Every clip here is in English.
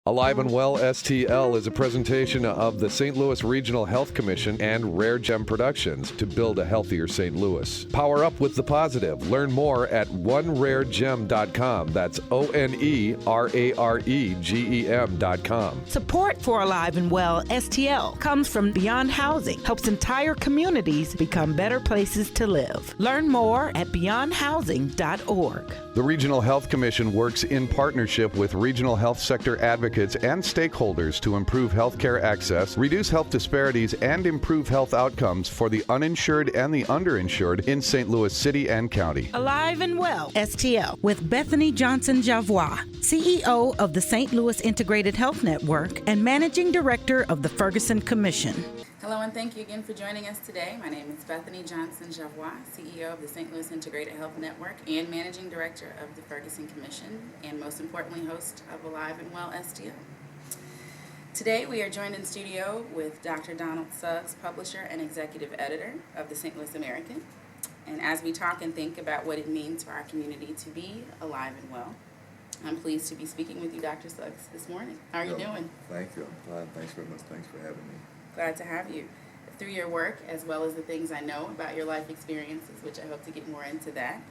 Alive and Well STL is a presentation of the St. Louis Regional Health Commission and RareGem Productions to build a healthier St. Louis. Power up with the positive. Learn more at OneRareGem.com. That's OneRaregem.com. Support for Alive and Well STL comes from Beyond Housing, helps entire communities become better places to live. Learn more at beyondhousing.org. The Regional Health Commission works in partnership with regional health sector advocates and stakeholders to improve healthcare access, reduce health disparities, and improve health outcomes for the uninsured and the underinsured in St. Louis City and County. Alive and Well STL with Bethany Johnson-Javois, CEO of the St. Louis Integrated Health Network and Managing Director of the Ferguson Commission. Hello and thank you again for joining us today. My name is Bethany Johnson-Javois, CEO of the St. Louis Integrated Health Network and Managing Director of the Ferguson Commission, and most importantly, host of Alive and Well STL. Today we are joined in studio with Dr. Donald Suggs, publisher and executive editor of the St. Louis American. And as we talk and think about what it means for our community to be alive and well, I'm pleased to be speaking with you, Dr. Suggs, this morning. How are you doing? Thank you. I'm fine. Thanks very much. Thanks for having me. Glad to have you. Through your work, as well as the things I know about your life experiences, which I hope to get more into that,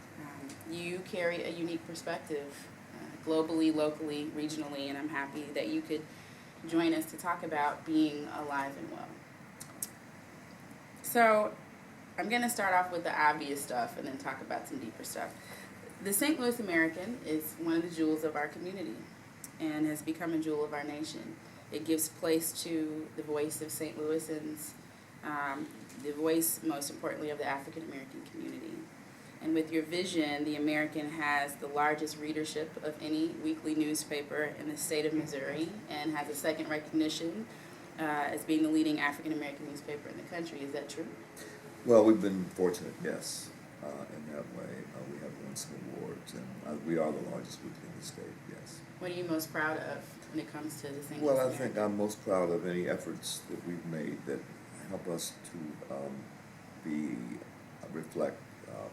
you carry a unique perspective globally, locally, regionally, and I'm happy that you could join us to talk about being alive and well. So I'm going to start off with the obvious stuff and then talk about some deeper stuff. The St. Louis American is one of the jewels of our community and has become a jewel of our nation. It gives place to the voice of St. Louisans, the voice, most importantly, of the African American community. And with your vision, the American has the largest readership of any weekly newspaper in the state of Missouri and has a second recognition as being the leading African American newspaper in the country. Is that true? Well, we've been fortunate, yes, in that way. We have won some awards, and we are the largest weekly in the state, yes. What are you most proud of when it comes to the St. Louis Well, I American? think I'm most proud of any efforts that we've made that help us to reflect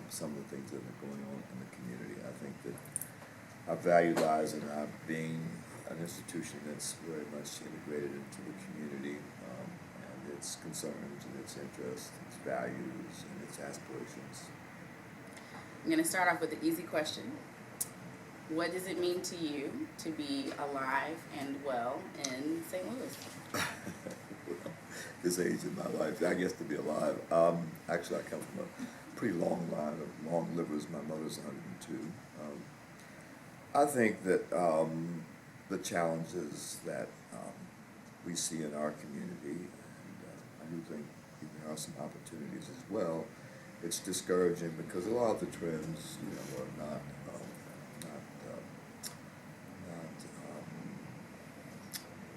some of the things that are going on in the community. I think that our value lies in our being an institution that's very much integrated into the community and its concerns and its interests, its values, and its aspirations. I'm going to start off with the easy question. What does it mean to you to be alive and well in St. Louis? Well, this age in my life, I guess to be alive. Actually, I come from a pretty long line of long livers. My mother's 102. I think that the challenges that we see in our community, and I do think there are some opportunities as well. It's discouraging because a lot of the trends, are not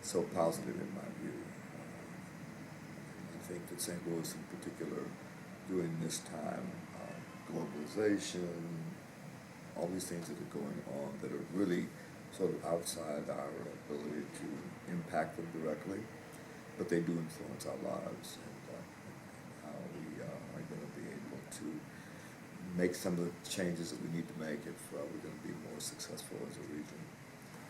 so positive in my view. I think that St. Louis in particular, during this time, globalization, all these things that are going on that are really sort of outside our ability to impact them directly, but they do influence our lives and how we are going to be able to make some of the changes that we need to make if we're going to be more successful as a region.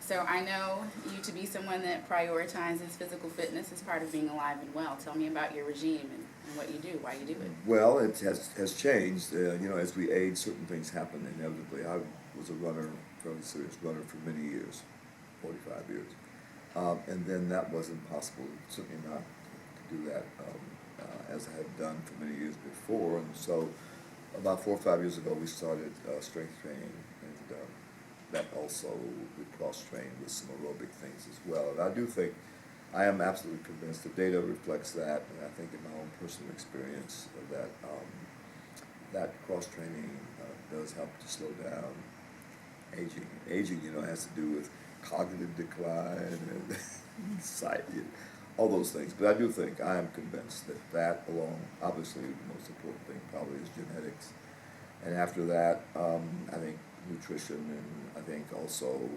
So I know you to be someone that prioritizes physical fitness as part of being alive and well. Tell me about your regime and what you do, why you do it. Well, it has changed. As we age, certain things happen inevitably. I was a runner, fairly serious runner for many years, 45 years. And then that wasn't possible, certainly not to do that as I had done for many years before. And so about 4 or 5 years ago, we started strength training, and that also we cross-trained with some aerobic things as well. And I do think, I am absolutely convinced, the data reflects that, and I think in my own personal experience that that cross-training does help to slow down aging. Aging, has to do with cognitive decline and sight, all those things. But I do think, I am convinced that alone, obviously the most important thing probably is genetics. And after that, I think nutrition, and I think also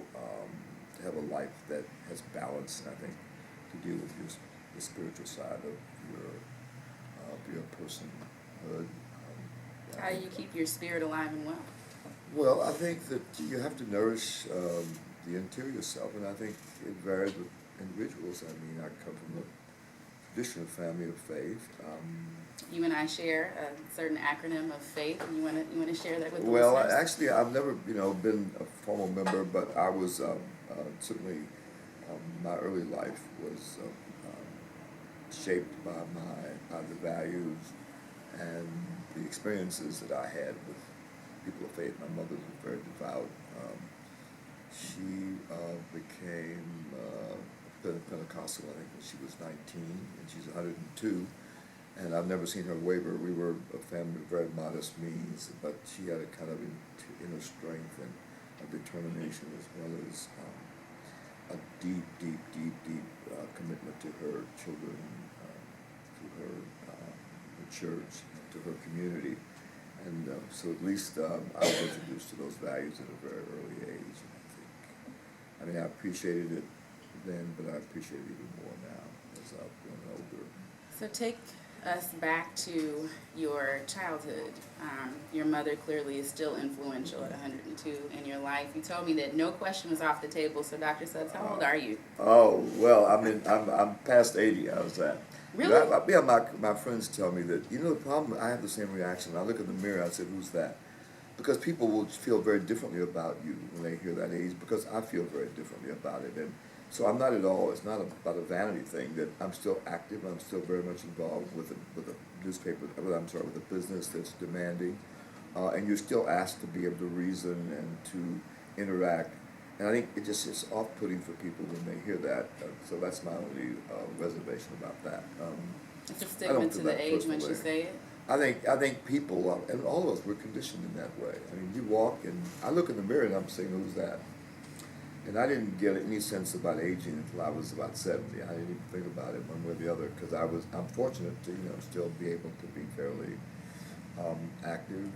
to have a life that has balance, and I think to deal with the spiritual side of your personhood. How do you keep your spirit alive and well? Well, I think that you have to nourish the interior self, and I think it varies with individuals. I mean, I come from a traditional family of faith. You and I share a certain acronym of faith. You want to share that with the Well, listeners? actually, I've never, been a formal member, but I was certainly my early life was shaped by the values and the experiences that I had with people of faith. My mother was very devout. She became Pentecostal, I think, when she was 19, and she's 102. And I've never seen her waver. We were a family of very modest means, but she had a kind of inner strength and a determination, as well as a deep commitment to her children, to her church, to her community. And so at least I was introduced to those values at a very early age. And I mean, I appreciated it then, but I appreciate it even more now as I've grown older. So take us back to your childhood. Your mother clearly is still influential at 102 in your life. You told me that no question was off the table. So Dr. Suggs, how old are you? Oh, well, I'm past 80. How's that? Really? Yeah, my friends tell me that, the problem, I have the same reaction. I look in the mirror, I say, who's that? Because people will feel very differently about you when they hear that age, because I feel very differently about it. And so I'm not at all, it's not about a vanity thing, that I'm still active, I'm still very much involved with a newspaper, with a business that's demanding, and you're still asked to be able to reason and to interact. And I think it just is off-putting for people when they hear that, so that's my only reservation about that. It's a stigma to the age once you say it. I think people, and all of us, we're conditioned in that way. I mean, you walk, and I look in the mirror and I'm saying, who's that? And I didn't get any sense about aging until I was about 70. I didn't even think about it one way or the other, because I'm fortunate to, still be able to be fairly active.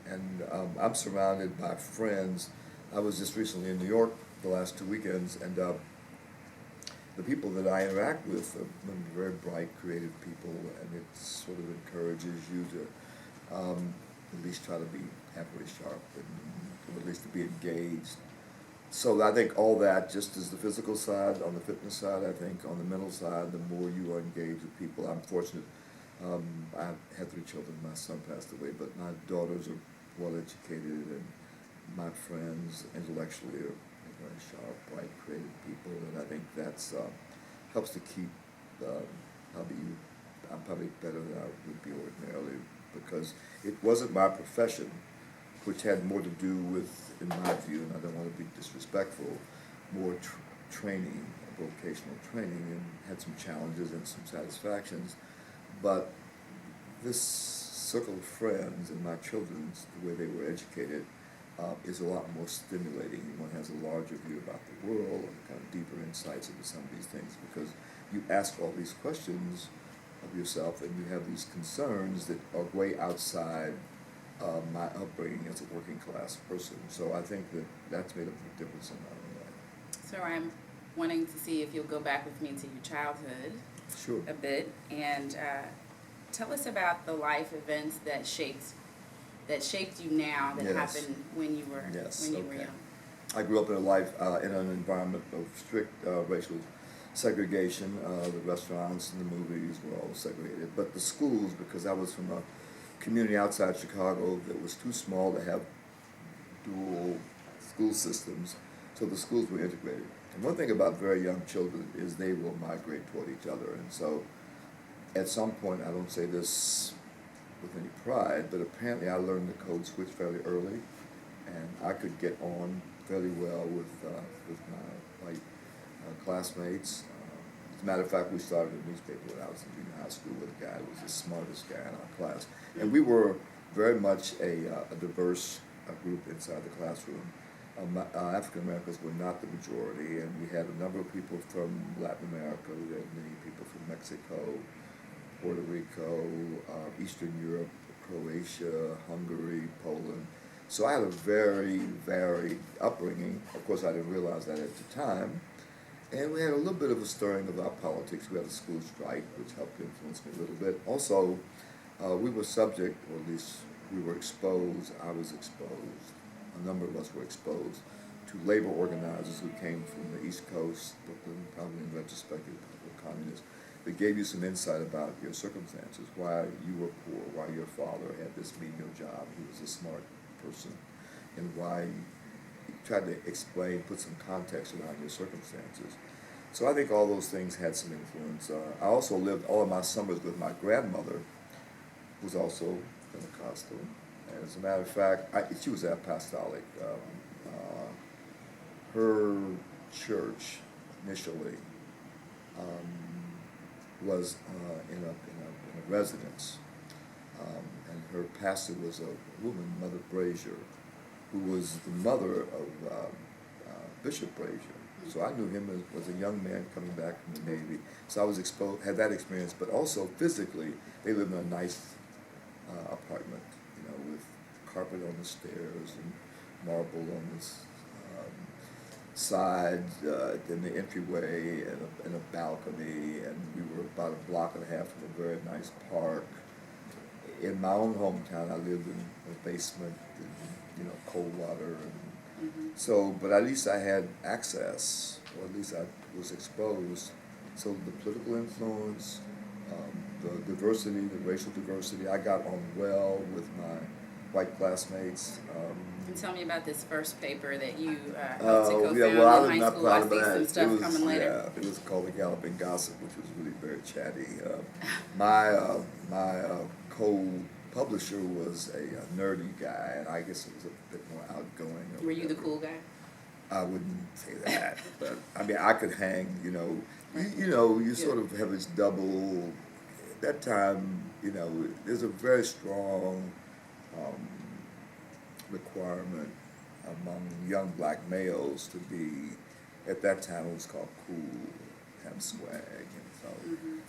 And I'm surrounded by friends. I was just recently in New York the last 2 weekends, and the people that I interact with are very bright, creative people, and it sort of encourages you to at least try to be halfway sharp, and at least to be engaged. So I think all that, just as the physical side, on the fitness side, I think on the mental side, the more you are engaged with people. I'm fortunate. I had 3 children. My son passed away, but my daughters are well educated, and my friends intellectually are very sharp, bright, creative people, and I think that's helps to keep. I'm probably better than I would be ordinarily, because it wasn't my profession, which had more to do with, in my view, and I don't want to be disrespectful, more training, vocational training, and had some challenges and some satisfactions. But this circle of friends and my children's, the way they were educated, is a lot more stimulating. One has a larger view about the world and kind of deeper insights into some of these things, because you ask all these questions of yourself and you have these concerns that are way outside my upbringing as a working class person. So I think that's made a big difference in my own life. So I'm wanting to see if you'll go back with me to your childhood. Sure. A bit, and tell us about the life events that shaped you now, that Yes. happened when you were young. I grew up in a life in an environment of strict racial segregation. The restaurants and the movies were all segregated, but the schools, because I was from a community outside Chicago that was too small to have dual school systems, so the schools were integrated. And one thing about very young children is they will migrate toward each other, and so at some point, I don't say this with any pride, but apparently I learned the code switch fairly early, and I could get on fairly well with my white classmates. As a matter of fact, we started a newspaper when I was in junior high school with a guy who was the smartest guy in our class, and we were very much a diverse group inside the classroom. African Americans were not the majority, and we had a number of people from Latin America. We had many people from Mexico, Puerto Rico, Eastern Europe, Croatia, Hungary, Poland. So I had a very varied upbringing. Of course, I didn't realize that at the time. And we had a little bit of a stirring of our politics. We had a school strike, which helped influence me a little bit. Also, we were subject, or at least we were exposed, I was exposed, a number of us were exposed to to labor organizers who came from the East Coast, Brooklyn, probably in retrospect, were communists. They gave you some insight about your circumstances, why you were poor, why your father had this menial job, he was a smart person, and why he tried to explain, put some context around your circumstances. So I think all those things had some influence. I also lived all of my summers with my grandmother, who was also Pentecostal. And as a matter of fact, she was apostolic. Her church initially was in a residence, and her pastor was a woman, Mother Brazier, who was the mother of Bishop Brazier. So I knew him as a young man coming back from the Navy. So I was exposed, had that experience, but also physically, they lived in a nice apartment, with carpet on the stairs and marble on the side, in the entryway, and a balcony, and we were about a block and a half from a very nice park. In my own hometown, I lived in a basement, and, cold water, and so, but at least I had access, or at least I was exposed. So the political influence, the diversity, the racial diversity, I got on well with my white classmates. And tell me about this first paper that you helped to Oh, co-found yeah, well, I in was high not school. proud I of see that. some stuff coming later. Yeah, it was called The Galloping Gossip, which was really very chatty. My co-publisher was a nerdy guy, and I guess it was a bit more outgoing. Were you the cool guy? I wouldn't say that, but I mean, I could hang, you sort of have this double, at that time, there's a very strong requirement among young black males to be, at that time it was called cool, have swag, and so.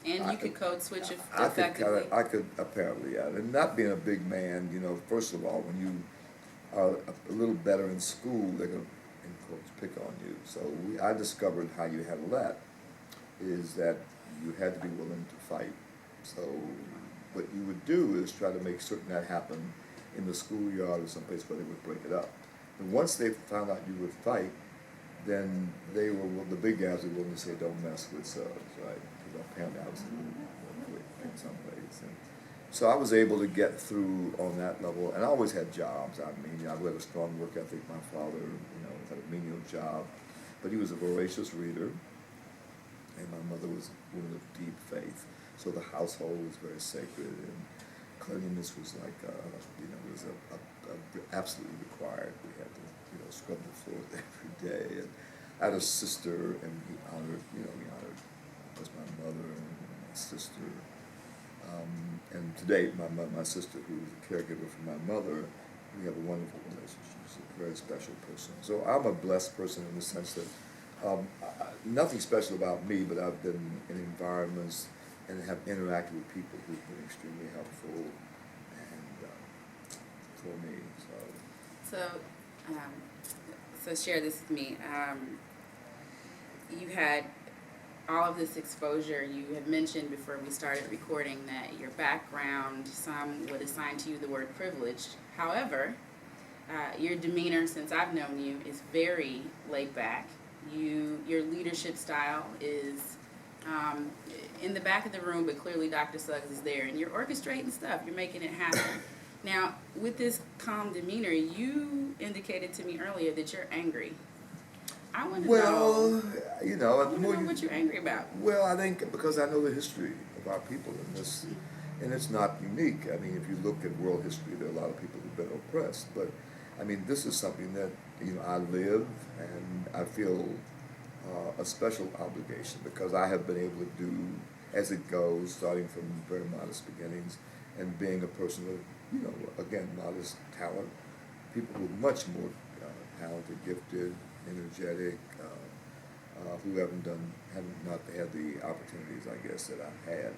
And you could code switch I effectively. I could apparently, yeah, and not being a big man, first of all, when you are a little better in school, they're going to, in quotes, pick on you. So I discovered how you handle that is that you had to be willing to fight. So what you would do is try to make certain that happened in the schoolyard or someplace where they would break it up. And once they found out you would fight, then they were, the big guys were willing to say, don't mess with Suggs, right? Because apparently I was a little more quick in some ways. And so I was able to get through on that level, and I always had jobs. I mean, I had a strong work ethic. My father, had a menial job, but he was a voracious reader, and my mother was a woman of deep faith. So the household was very sacred, and cleanliness was like, was absolutely required. We had to, scrub the floors every day. And I had a sister, and he honored, of course, my mother and my sister. And today, my sister, who was a caregiver for my mother, we have a wonderful relationship. She's a very special person. So I'm a blessed person in the sense that nothing special about me, but I've been in environments and have interacted with people who've been extremely helpful and for me. So share this with me. You had all of this exposure. You had mentioned before we started recording that your background, some would assign to you the word privileged. However, your demeanor since I've known you is very laid back. Your leadership style is in the back of the room, but clearly Dr. Suggs is there, and you're orchestrating stuff. You're making it happen. Now, with this calm demeanor, you indicated to me earlier that you're angry. I want to know what you're angry about. Well, I think because I know the history of our people in this, and it's not unique. I mean, if you look at world history, there are a lot of people who've been oppressed, but I mean, this is something that I live, and I feel a special obligation because I have been able to do as it goes, starting from very modest beginnings, and being a person with again, modest talent, people who are much more talented, gifted, energetic, who have not had the opportunities, I guess, that I've had.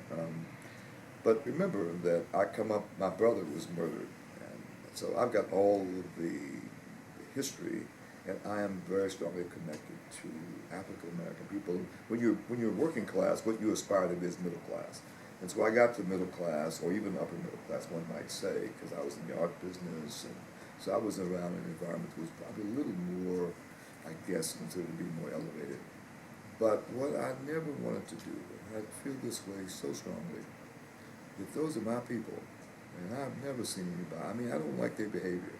But remember that my brother was murdered, and so I've got all of the history, and I am very strongly connected to African American people. When you're working class, what you aspire to be is middle class. And so I got to middle class, or even upper middle class, one might say, because I was in the art business, and so I was around an environment that was probably a little more, I guess, considered to be more elevated. But what I never wanted to do, and I feel this way so strongly, that those are my people, and I've never seen anybody. I mean, I don't like their behavior.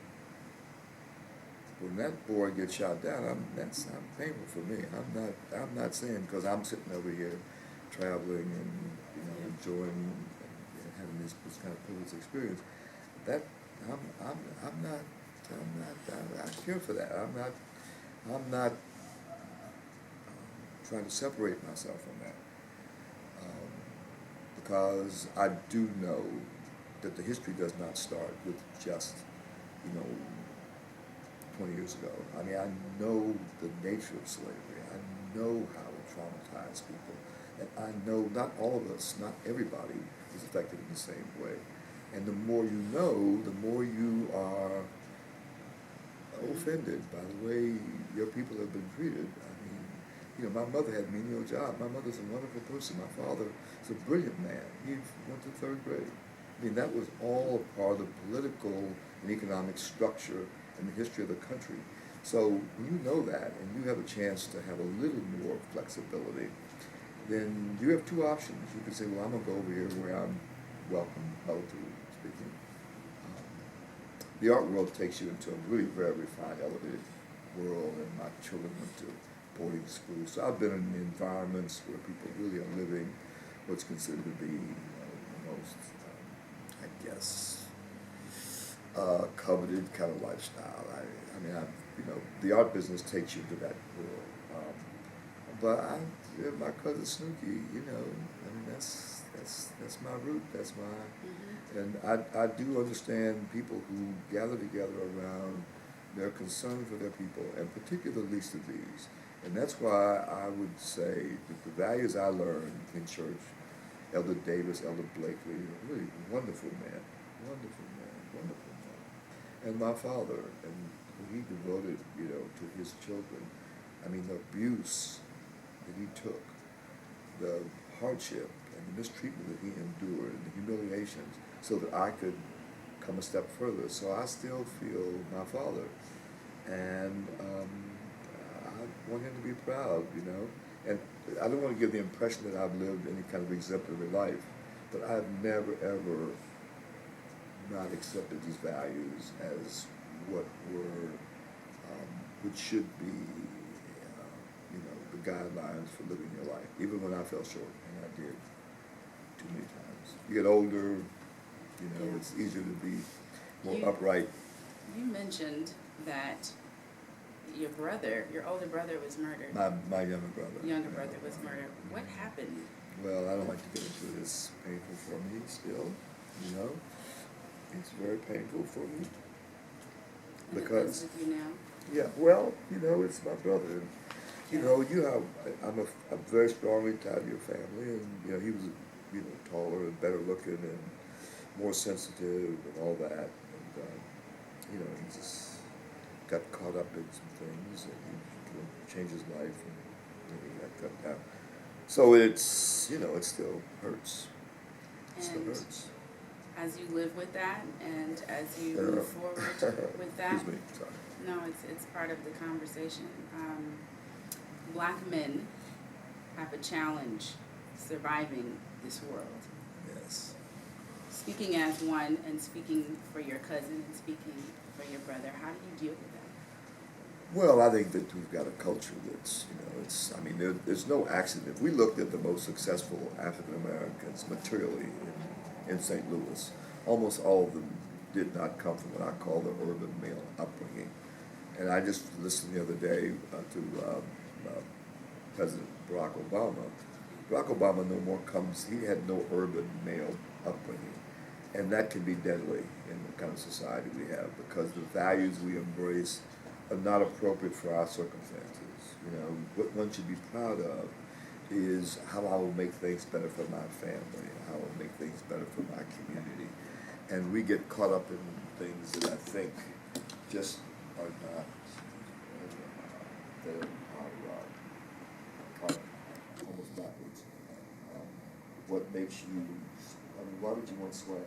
When that boy gets shot down, that's painful for me. I'm not saying because I'm sitting over here traveling and enjoying and having this kind of privileged experience. That I'm not I care for that. I'm not trying to separate myself from that because I do know that the history does not start with just 20 years ago. I mean, I know the nature of slavery. I know how it traumatized people. And I know not all of us, not everybody is affected in the same way. And the more you know, the more you are offended by the way your people have been treated. I mean, my mother had a menial job. My mother's a wonderful person. My father is a brilliant man. He went to third grade. I mean, that was all a part of the political and economic structure and the history of the country. So when you know that and you have a chance to have a little more flexibility, then you have two options. You can say, well, I'm going to go over here where I'm welcome, relatively speaking. The art world takes you into a really very refined, elevated world, and my children went to boarding school. So I've been in environments where people really are living what's considered to be the most, I guess, coveted kind of lifestyle. I mean, the art business takes you to that world. But my cousin Snooki, I mean, that's my root. That's my, and I do understand people who gather together around their concern for their people, and particularly the least of these. And that's why I would say that the values I learned in church, Elder Davis, Elder Blakely, really wonderful men, wonderful men, wonderful men. And my father, and he devoted, to his children. I mean, the abuse that he took, the hardship and the mistreatment that he endured, and the humiliations, so that I could come a step further. So I still feel my father, and I want him to be proud, And I don't want to give the impression that I've lived any kind of exemplary life, but I've never, ever not accepted these values as what were, which should be, the guidelines for living your life, even when I fell short, and I did too many times. You get older, it's easier to be more upright. You mentioned that your older brother was murdered. My younger brother. Younger brother was murdered. What happened? Well, I don't like to get into it. It's painful for me still, It's very painful for me. And Because it lives with you now? Yeah, well, it's my brother. I'm very strongly tied to your family, and he was, taller and better looking and more sensitive and all that, and he just got caught up in some things, and he changed his life, and he got cut down. So it's, it still hurts. It still hurts. As you live with that, and as you move forward with that. Excuse me, sorry. No, it's part of the conversation. Black men have a challenge surviving this world. Yes. Speaking as one, and speaking for your cousin, and speaking for your brother, how do you deal with that? Well, I think that we've got a culture that's, there's no accident. If we looked at the most successful African Americans materially in St. Louis, almost all of them did not come from what I call the urban male upbringing. And I just listened the other day to President Barack Obama. Barack Obama he had no urban male upbringing. And that can be deadly in the kind of society we have, because the values we embrace are not appropriate for our circumstances. What one should be proud of is how I will make things better for my family, how I will make things better for my community. And we get caught up in things that I think just are not, that are almost backwards. What makes you, why would you want swag?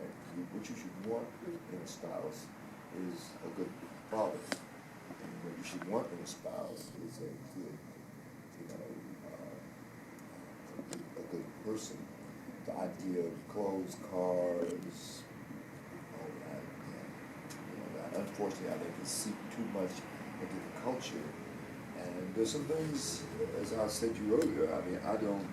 What you should want in a spouse is a good father, And what you should want in a spouse is a good, a good person. The idea of clothes, cars, all that, that unfortunately I think has seeped too much into the culture. And there's some things, as I said to you earlier, I mean, I don't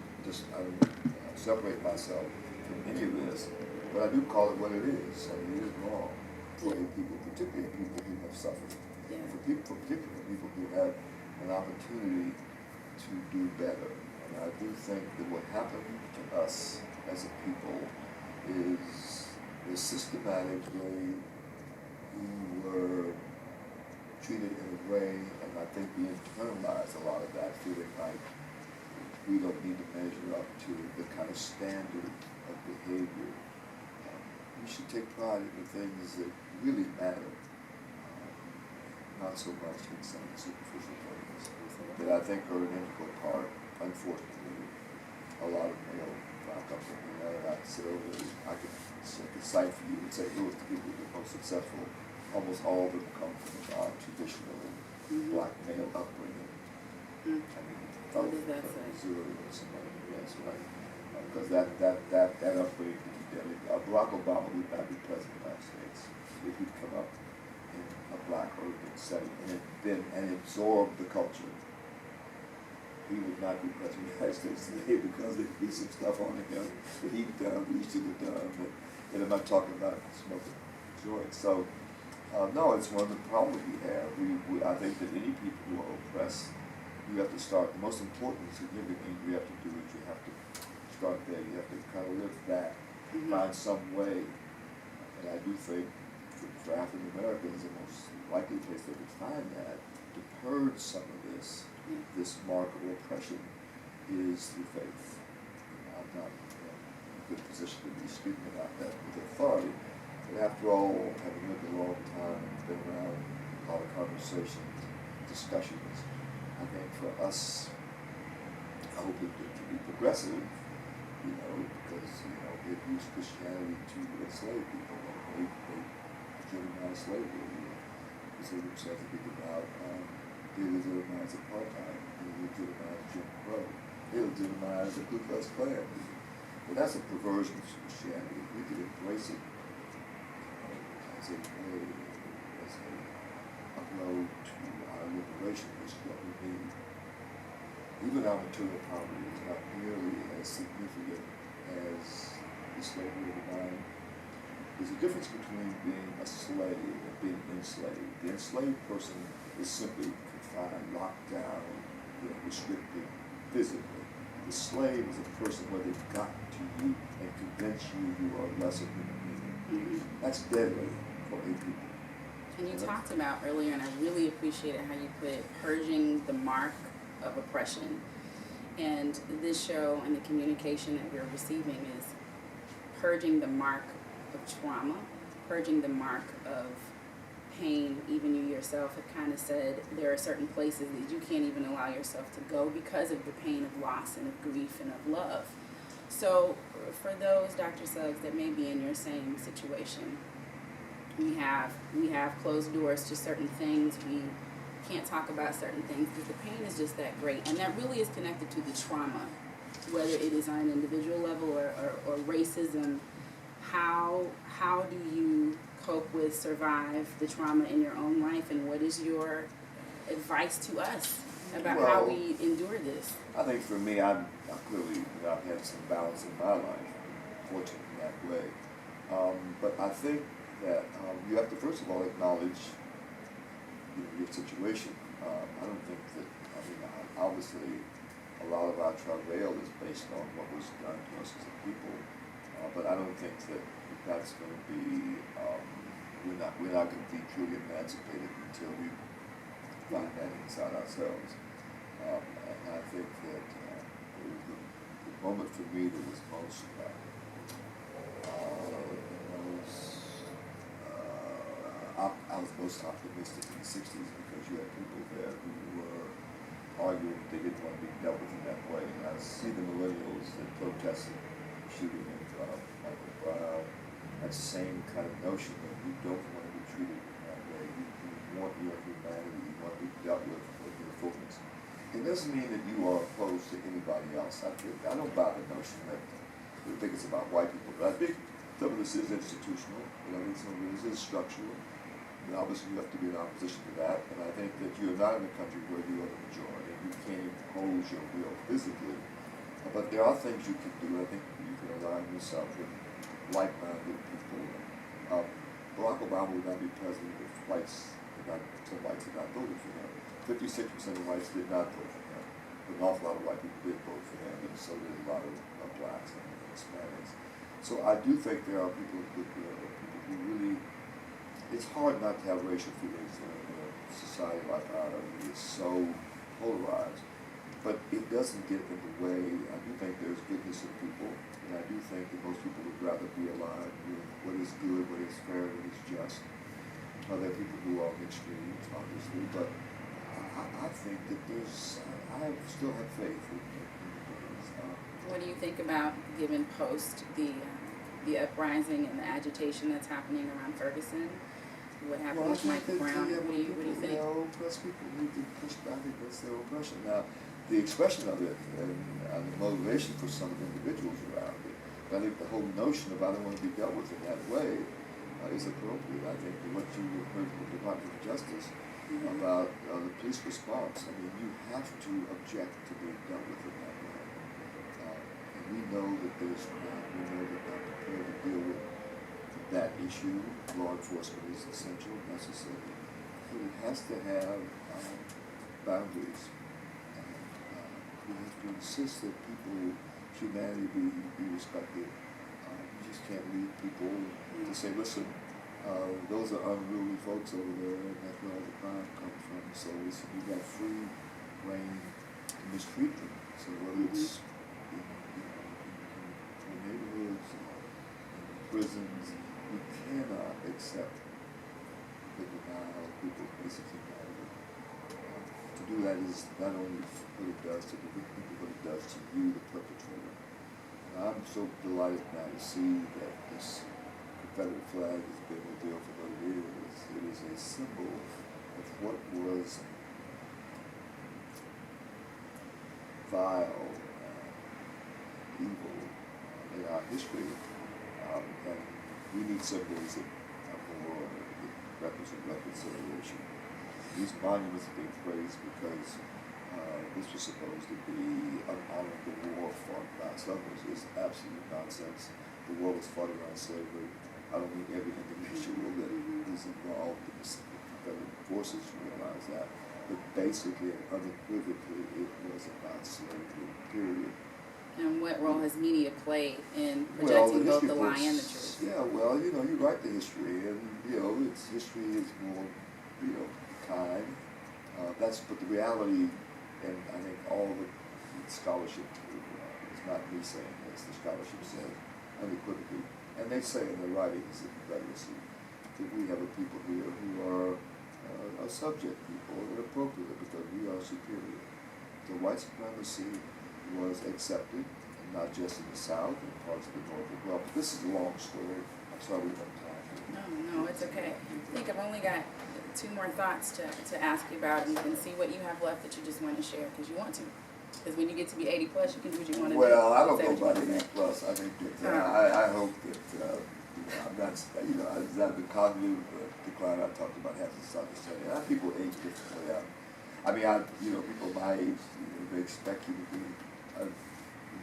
separate myself from any of this, but I do call it what it is. I mean, it is wrong for people, particularly people who have suffered. Yeah. Particularly people who have an opportunity to do better. And I do think that what happened to us as a people is systematically we were treated in a way, and I think we internalized a lot of that, feeling like we don't need to measure up to the kind of standard of behavior. We should take pride in the things that really matter, not so much in some superficial things that I think are an integral part, unfortunately, a lot of male upbringing. I sit over there, I could cite for you and say who are the people that are most successful. Almost all of them come from our traditional black male upbringing. I mean, what does that say? Missouri or somebody, yes, right. Because that upbringing, Barack Obama would not be president of the United States if he'd come up in a black urban setting and absorbed the culture. He would not be president of the United States today because there'd be some stuff on him that he'd done, we should have done. And I'm not talking about smoking joints. So, no, it's one of the problems we have. I think that any people who are oppressed, you have to start. The most important, significant thing you have to do is you have to start there. You have to kind of live that, find some way. And I do think for African Americans, the most likely place they could find that to purge some of this mark of oppression is through faith. I'm not in a good position to be speaking about that with authority. But after all, having lived a long time and been around a lot of conversations, discussions, I think for us, I hope it to be progressive, because, they've used Christianity to enslave people. They legitimize slavery. They say themselves to be about, they legitimize apartheid. They legitimize Jim Crow. They legitimize the Ku Klux Klan. Well, that's a perversion of Christianity. We could embrace it as a way, as a road to our liberation, which is what we need. Even our material poverty is not nearly as significant as the slavery of the mind. There's a difference between being a slave and being enslaved. The enslaved person is simply confined, locked down, restricted physically. The slave is a person where they've got to you and convince you are lesser human being. That's deadly for a people. And you talked about earlier, and I really appreciated how you put it, purging the mark of oppression. And this show and the communication that we're receiving is purging the mark of trauma, purging the mark of pain. Even you yourself have kind of said there are certain places that you can't even allow yourself to go because of the pain of loss and of grief and of love. So for those, Dr. Suggs, that may be in your same situation, we have closed doors to certain things. We can't talk about certain things because the pain is just that great, and that really is connected to the trauma, whether it is on an individual level or racism. How do you cope with, survive the trauma in your own life, and what is your advice to us about how we endure this? I think for me, I've clearly I've had some balance in my life, fortunate in that way. But I think that you have to first of all acknowledge your situation. I don't think that, obviously a lot of our travail is based on what was done to us as a people, but I don't think that that's going to be, we're not going to be truly emancipated until we find that inside ourselves. And I think that the moment for me that was most I was most optimistic in the 60s because you had people there who were arguing they didn't want to be dealt with in that way. And I see the millennials that protested the shooting of Michael Brown, that same kind of notion that you don't want to be treated in that way. You want your humanity, you want to be dealt with your fullness. It doesn't mean that you are opposed to anybody else. I don't buy the notion that we think it's about white people, but I think some of this is institutional, and I think some of this is structural. And obviously you have to be in opposition to that, and I think that you're not in a country where you are the majority. You can't impose your will physically, but there are things you can do. I think you can align yourself with like-minded people. Barack Obama would not be president if some whites had not voted for him. 56% of whites did not vote for him. But an awful lot of white people did vote for him, and so did a lot of blacks and Hispanics. So I do think there are people who really, it's hard not to have racial feelings in a society like ours. It's so polarized. But it doesn't get in the way. I do think there's goodness in people, and I do think that most people would rather be aligned with what is good, what is fair, what is just. There are people who are on extremes, obviously, but I think that I still have faith in what do you think about, given post the uprising and the agitation that's happening around Ferguson? What happened with Michael Brown? What do you think? Oppressed people need to push back against their oppression. Now, the expression of it and the motivation for some individuals around it, I think the whole notion of I don't want to be dealt with in that way is appropriate. I think that what you heard from the Department of Justice about the police response, I mean, you have to object to being dealt with in that way. And we know that we know that they're prepared to deal with that issue. Law enforcement is essential, necessary, but it has to have boundaries. We have to insist that humanity be respected. You just can't leave people to say, listen, those are unruly folks over there, and that's where all the crime comes from. So listen, you got free reign to mistreat them. So whether it's in neighborhoods, in prisons, you cannot accept the denial of people's basic humanity. To do that is not only what it does to the victim, but what it does to you, the perpetrator. And I'm so delighted now to see that this Confederate flag has been revealed for what it is. It is a symbol of what was vile, evil in our history, and we need symbols that are more represent reconciliation. These monuments are being praised because this was supposed to be an honor of the war fought by Southerners. It's absolute nonsense. The war was fought around slavery. I don't think every individual that is involved in the Confederate forces realize that. But basically and unequivocally, it was about slavery, period. And what role has media played in projecting both the lie and the truth? Yeah, well, you write the history, and its history is more, kind. But the reality, and I think all the scholarship, it's not me saying this, the scholarship says unequivocally, and they say in their writings of Confederacy that we have a people here who are subject people, and appropriate because we are superior. The white supremacy was accepted, not just in the South and parts of the North as well. But this is a long story. I'm sorry we don't have time. No, it's okay. I think I've only got 2 more thoughts to ask you about, and you can see what you have left that you just want to share because you want to. Because when you get to be 80 plus, you can do what you want to do. Well, I don't know about 80 plus. I think that I hope that I'm not. Is that the cognitive decline I talked about has to start to study? People age differently. People my age, they expect you to be. When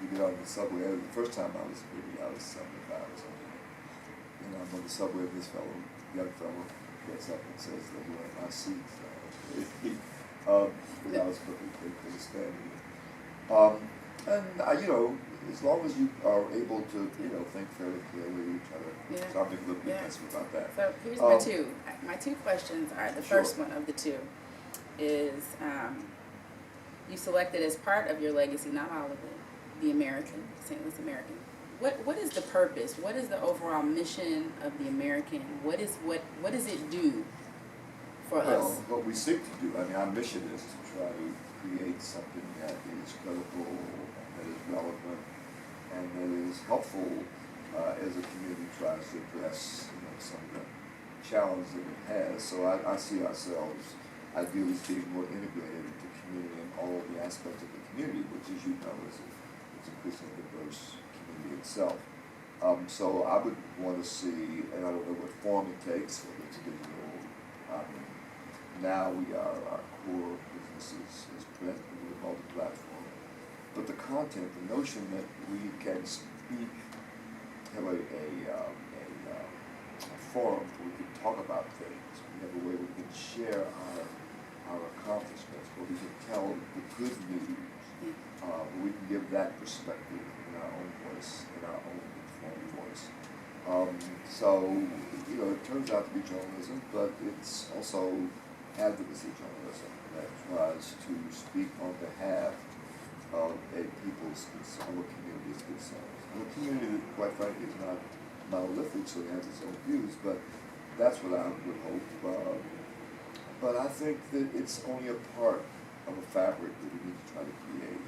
you get on the subway, the first time I was 75 or something, and I'm on the subway, and this young fellow, gets up and says that we're in my seat. Because I was perfectly standing. As long as you are able to, think fairly clearly, try to. So I'm being a little bit defensive about that. So here's my two. My 2 questions are the first one of the 2 is you selected as part of your legacy, not all of it, the American, St. Louis American. What is the purpose? What is the overall mission of the American? What does it do for us? What we seek to do, our mission is to try to create something that is credible, that is relevant, and that is helpful as a community tries to address some of the challenge that it has. So I see ourselves ideally as being more integrated into the community and all of the aspects of the community, which, as you know, is it's increasingly diverse community itself. So I would want to see, and I don't know what form it takes, whether it's digital. Now our core business is print, we're multi-platform. But the content, the notion that we can speak, have a forum where we can talk about things, we have a way we can share our accomplishments, where we can tell the good news, where we can give that perspective in our own voice, in our own informed voice. So, it turns out to be journalism, but it's also advocacy journalism that tries to speak on behalf of a people's concern, or community's concerns. And a community that, quite frankly, is not monolithic, so it has its own views, but that's what I would hope. But I think that it's only a part of a fabric that we need to try to create.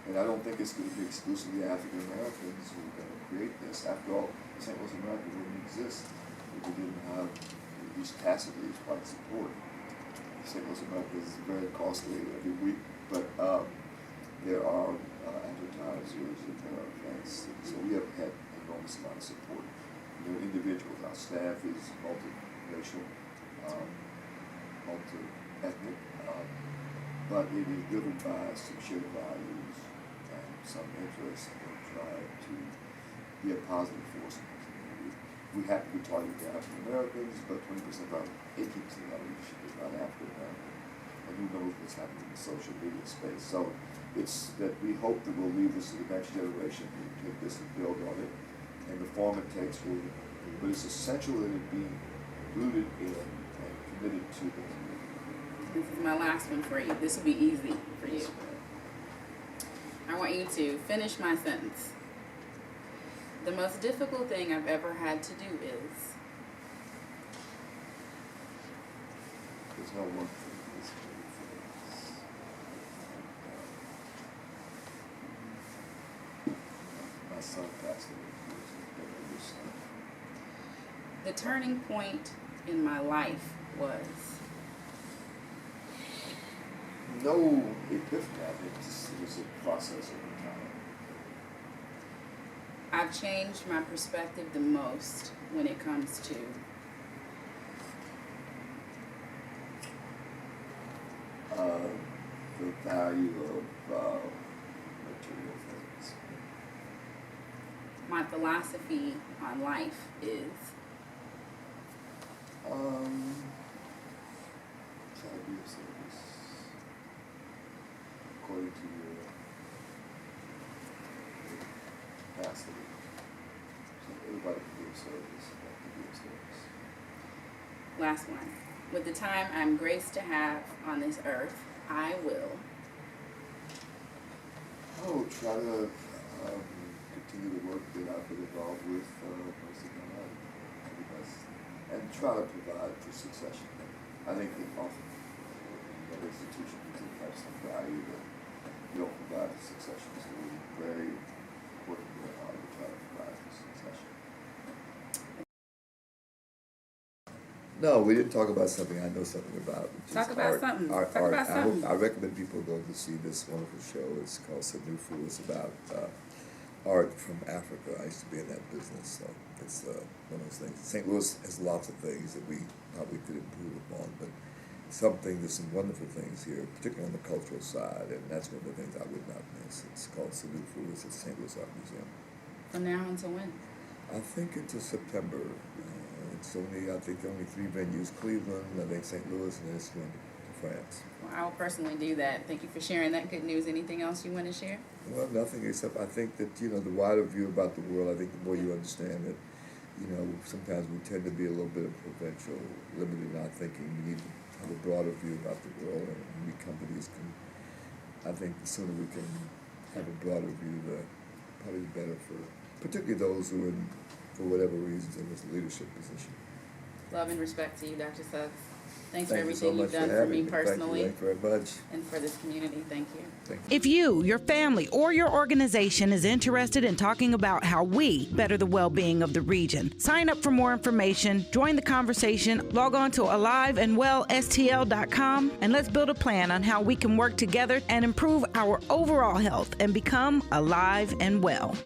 And I don't think it's going to be exclusively African Americans who are going to create this. After all, St. Louis America wouldn't exist if we didn't have, at least tacitly, quite support. St. Louis America is very costly every week, but there are advertisers and there are events, so we have had enormous amount of support. Individuals, our staff is multiracial, multi-ethnic, but it is driven by some shared values and some interest in trying to be a positive force in the community. We happen to be targeting the African Americans, but 20% of our 18% of our leadership is not African American. And who knows what's happening in the social media space. So it's that we hope that we'll leave this to the next generation who take this and build on it. And the form it takes will, but it's essential that it be rooted in and committed to the community. This is my last one for you. This will be easy for you. I want you to finish my sentence. The most difficult thing I've ever had to do is. There's no one thing that's my son passed away. The turning point in my life was. No epiphany. I think it was a process over time. I've changed my perspective the most when it comes to the value of material things. my philosophy on life is. Try to be of service according to your capacity. So everybody can be of service. That can be of service. Last one. With the time I'm graced to have on this earth, I will. Try to continue the work that I've been involved with most of my life. And try to provide for succession. I think that often institutions that have some value that you don't provide for succession. So it's very important that how you try to provide for succession. No, we didn't talk about something I know something about. Talk about something. Talk about something. I recommend people go to see this wonderful show. It's called Sanufu. It's about art from Africa. I used to be in that business, so it's one of those things. St. Louis has lots of things that we probably could improve upon, but there's some wonderful things here, particularly on the cultural side, and that's one of the things I would not miss. It's called Sanufu. It's at St. Louis Art Museum. From now until when? I think until September. It's only 3 venues: Cleveland, I think St. Louis, and then it's going to France. Well, I will personally do that. Thank you for sharing that good news. Anything else you want to share? Well, nothing except I think that, the wider view about the world, I think the more you understand that, sometimes we tend to be a little bit provincial, limited in our thinking. We need to have a broader view about the world, and we companies I think the sooner we can have a broader view, the probably better for particularly those who are, for whatever reasons, in this leadership position. Love and respect to you, Dr. Suggs. Thanks for Thank you so everything much you've done for for having me me. personally Thank you very much. and for this community. Thank you. Thank you. If you, your family, or your organization is interested in talking about how we better the well-being of the region, sign up for more information, join the conversation, log on to aliveandwellstl.com, and let's build a plan on how we can work together and improve our overall health and become alive and well.